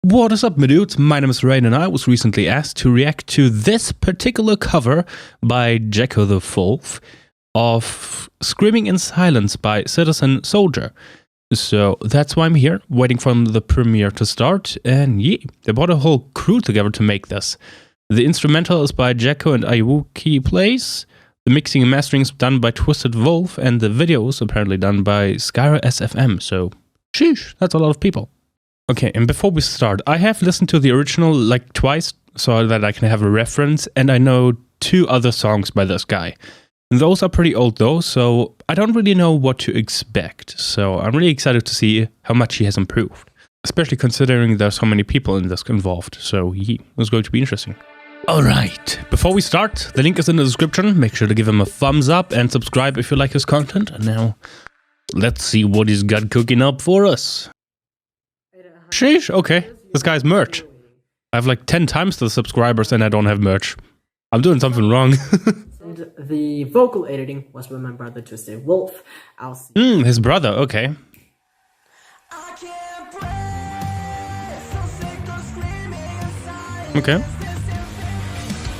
What is up, my dudes? My name is Rain and I was recently asked to react to this particular cover by Jacko The Folf of Screaming in Silence by Citizen Soldier. So that's why I'm here, waiting for the premiere to start, and yeah, they brought a whole crew together to make this. The instrumental is by Jacko and Ayuki Plays, the mixing and mastering is done by Twisted Wolf, and the video is apparently done by Skyra SFM, so sheesh, that's a lot of people. Okay, and before we start, I have listened to the original like twice so that I can have a reference, and I know 2 other songs by this guy. Those are pretty old though, so I don't really know what to expect. So I'm really excited to see how much he has improved, especially considering there's so many people in this involved. So yeah, it's going to be interesting. Alright, before we start, the link is in the description. Make sure to give him a thumbs up and subscribe if you like his content. And now, let's see what he's got cooking up for us. Sheesh, okay. This guy's merch. I have like 10 times the subscribers and I don't have merch. I'm doing something wrong. And the vocal editing was by my brother Twisted Wolf. I'll see. His brother, okay. Okay.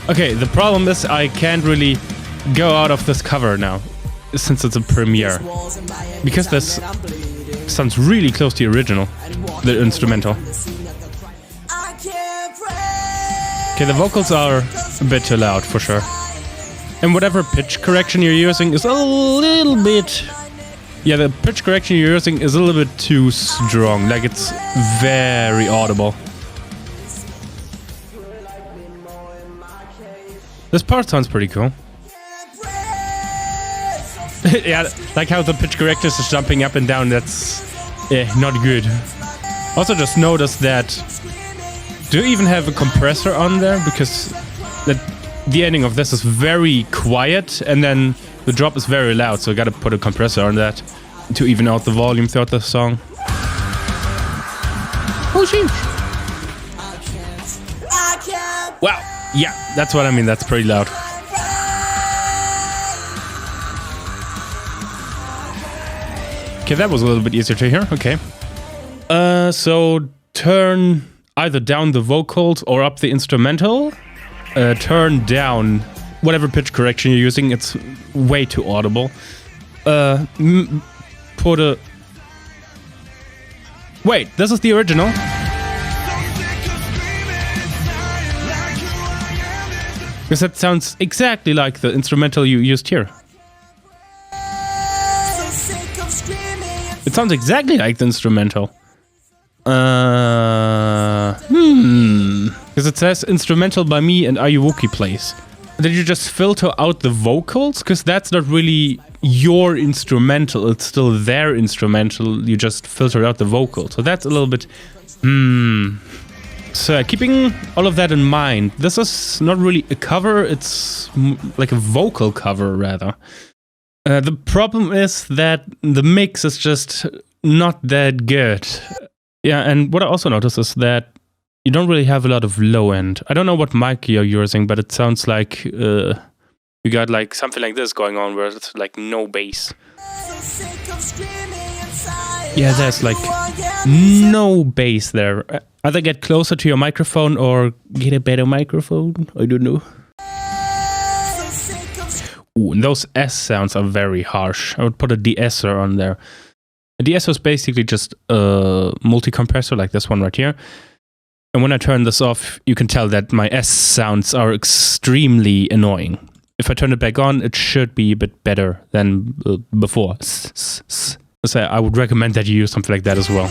Okay, the problem is I can't really go out of this cover now, since it's a premiere. Because this sounds really close to the original, the instrumental. Okay, the vocals are a bit too loud for sure. And whatever pitch correction you're using is a little bit... Yeah, the pitch correction you're using is a little bit too strong, like it's very audible. This part sounds pretty cool. Yeah, like how the pitch corrector is jumping up and down, that's not good. Also just notice that, do you even have a compressor on there? Because the ending of this is very quiet and then the drop is very loud, so I gotta put a compressor on that to even out the volume throughout the song. Oh sheesh. Wow, yeah, that's what I mean, that's pretty loud. Okay, that was a little bit easier to hear, okay. So turn either down the vocals or up the instrumental. Turn down whatever pitch correction you're using, it's way too audible. Put a... Wait, this is the original? Because that sounds exactly like the instrumental you used here. It sounds exactly like the instrumental. Because it says instrumental by me and Ayuki Plays. Did you just filter out the vocals? Because that's not really your instrumental, it's still their instrumental, you just filter out the vocal. So that's a little bit... So keeping all of that in mind, this is not really a cover, it's like a vocal cover rather. The problem is that the mix is just not that good. Yeah, and what I also noticed is that you don't really have a lot of low end. I don't know what mic you're using, but it sounds like you got like something like this going on where it's like no bass. Yeah, there's like no bass there. Either get closer to your microphone or get a better microphone. I don't know. Ooh, and those S sounds are very harsh. I would put a de-esser on there. A de-esser is basically just a multi-compressor like this one right here. And when I turn this off, you can tell that my S sounds are extremely annoying. If I turn it back on, it should be a bit better than before. So I would recommend that you use something like that as well.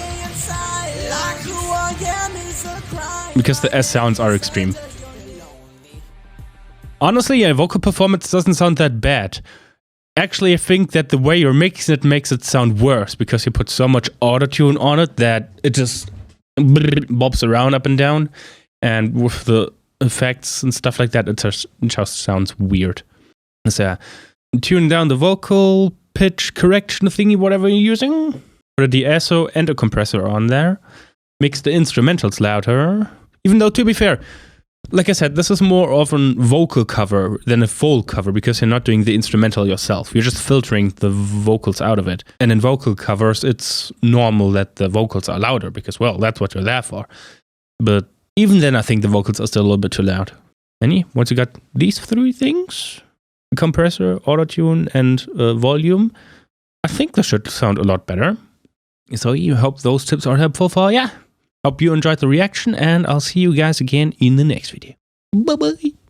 Because the S sounds are extreme. Honestly, yeah, vocal performance doesn't sound that bad. Actually, I think that the way you're mixing it makes it sound worse because you put so much autotune on it that it just bobs around up and down. And with the effects and stuff like that, it just sounds weird. So, tune down the vocal pitch correction thingy, whatever you're using. Put a de-esser and a compressor on there. Mix the instrumentals louder. Even though, to be fair, like I said, this is more of a vocal cover than a full cover because you're not doing the instrumental yourself. You're just filtering the vocals out of it. And in vocal covers, it's normal that the vocals are louder because, well, that's what you're there for. But even then, I think the vocals are still a little bit too loud. Once you got these 3 things, compressor, auto-tune, and volume, I think this should sound a lot better. So you hope those tips are helpful for you. Hope you enjoyed the reaction, and I'll see you guys again in the next video. Bye-bye.